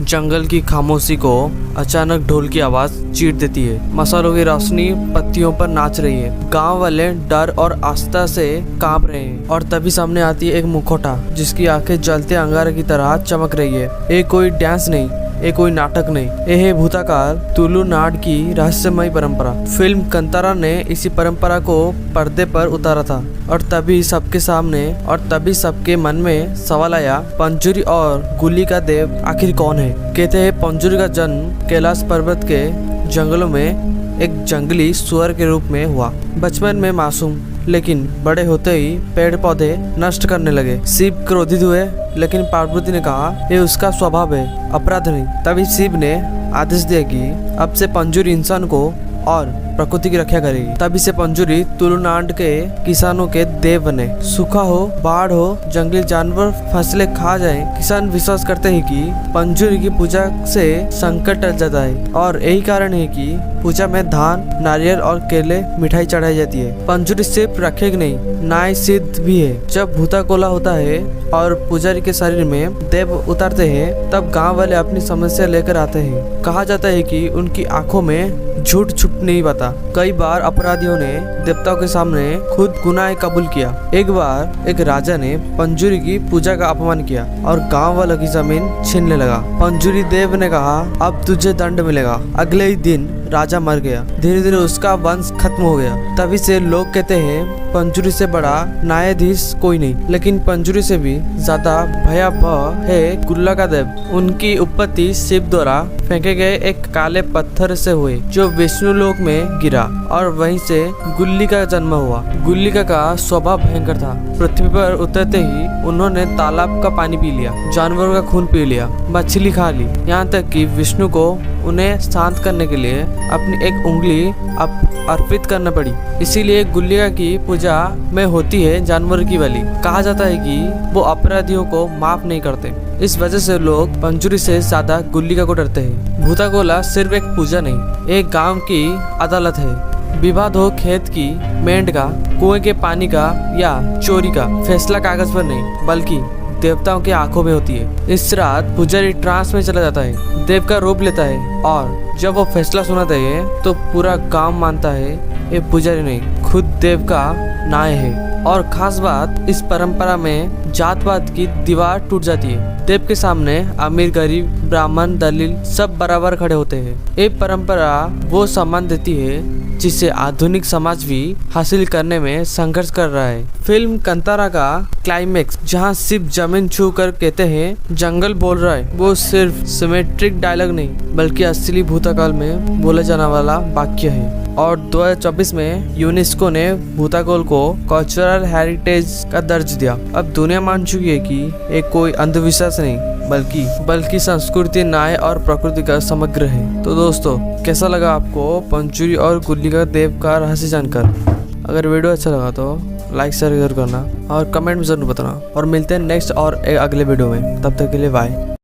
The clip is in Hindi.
जंगल की खामोशी को अचानक ढोल की आवाज चीर देती है। मसालों की रोशनी पत्तियों पर नाच रही है। गांव वाले डर और आस्था से कांप रहे हैं और तभी सामने आती है एक मुखौटा जिसकी आंखें जलते अंगारे की तरह चमक रही है। ये कोई डांस नहीं, ये कोई नाटक नहीं, ये है भूतकाल तुलुनाड की रहस्यमय परंपरा। फिल्म कंतारा ने इसी परंपरा को पर्दे पर उतारा था और तभी सबके मन में सवाल आया, पंजुरी और गुल्ली का देव आखिर कौन है। कहते हैं पंजुरी का जन्म कैलाश पर्वत के जंगलों में एक जंगली सुअर के रूप में हुआ। बचपन में मासूम, लेकिन बड़े होते ही पेड़ पौधे नष्ट करने लगे। शिव क्रोधित हुए, लेकिन पार्वती ने कहा ये उसका स्वभाव है, अपराध नहीं। तभी शिव ने आदेश दिया कि अब से पंजुरी इंसान को और प्रकृति की रक्षा करेगी। तभी से पंजुरी तुलुनाड के किसानों के देव बने। सूखा हो, बाढ़ हो, जंगली जानवर फसलें खा जाएं, किसान विश्वास करते हैं कि पंजुरी की पूजा से संकट टल जाता है और यही कारण है कि पूजा में धान, नारियल और केले मिठाई चढ़ाई जाती है। पंजुरी सिर्फ रखेगी नहीं, न्याय सिद्ध भी है। जब भूताकोला होता है और पुजारी के शरीर में देव उतारते हैं, तब गांव वाले अपनी समस्या लेकर आते हैं। कहा जाता है कि उनकी आंखों में झूठ छुप नहीं पाता। कई बार अपराधियों ने देवताओं के सामने खुद गुनाह कबूल किया। एक बार एक राजा ने पंजुरी की पूजा का अपमान किया और गांव वालों की जमीन छीनने लगा। पंजुरी देव ने कहा अब तुझे दंड मिलेगा। अगले ही दिन राजा मर गया। धीरे धीरे उसका वंश खत्म हो गया। तभी से लोग कहते हैं पंजुरी से बड़ा न्यायाधीश कोई नहीं, लेकिन पंजुरी से भी ज्यादा भयावह है गुल्ला का देव। उनकी उत्पत्ति शिव द्वारा फेंके गए एक काले पत्थर से हुई जो विष्णु लोक में गिरा और वहीं से गुल्ली का जन्म हुआ। गुल्ली का स्वभाव भयंकर था। पृथ्वी पर उतरते ही उन्होंने तालाब का पानी पी लिया, जानवरों का खून पी लिया, मछली खा ली, यहाँ तक कि विष्णु को उन्हें शांत करने के लिए अपनी एक उंगली अर्पित करना पड़ी। इसीलिए गुल्लिका की पूजा में होती है जानवर की बलि। कहा जाता है कि वो अपराधियों को माफ नहीं करते। इस वजह से लोग पंजुरी से ज्यादा गुल्लिका को डरते हैं। भूताकोला सिर्फ एक पूजा नहीं, एक गांव की अदालत है। विवाद हो खेत की मेंढ का, कुएं के पानी का या चोरी का, फैसला कागज पर नहीं बल्कि देवताओं की आंखों में होती है। इस रात पुजारी ट्रांस में चला जाता है, देव का रूप लेता है और जब वो फैसला सुनाता है तो पूरा गांव मानता है ये पुजारी नहीं, खुद देव का न्याय है। और खास बात, इस परंपरा में जात पात की दीवार टूट जाती है। देव के सामने अमीर, गरीब, ब्राह्मण, दलित सब बराबर खड़े होते हैं। ये परंपरा वो सम्मान देती है जिसे आधुनिक समाज भी हासिल करने में संघर्ष कर रहा है। फिल्म कंतारा का क्लाइमेक्स जहां शिव जमीन छू कर कहते हैं जंगल बोल रहा है, वो सिर्फ सिमेट्रिक डायलॉग नहीं बल्कि असली भूतकाल में बोले जाने वाला वाक्य है। और 2024 में यूनेस्को ने भूतकाल को कल्चरल हेरिटेज का दर्ज दिया। अब दुनिया मान चुकी है कि एक कोई अंधविश्वास नहीं बल्कि संस्कृति, न्याय और प्रकृति का समग्र है। तो दोस्तों, कैसा लगा आपको पंजुरी और गुल्ली का देव का रहस्य जानकर? अगर वीडियो अच्छा लगा तो लाइक शेयर जरूर करना और कमेंट में जरूर बताना। और मिलते हैं नेक्स्ट और अगले वीडियो में। तब तक के लिए बाय।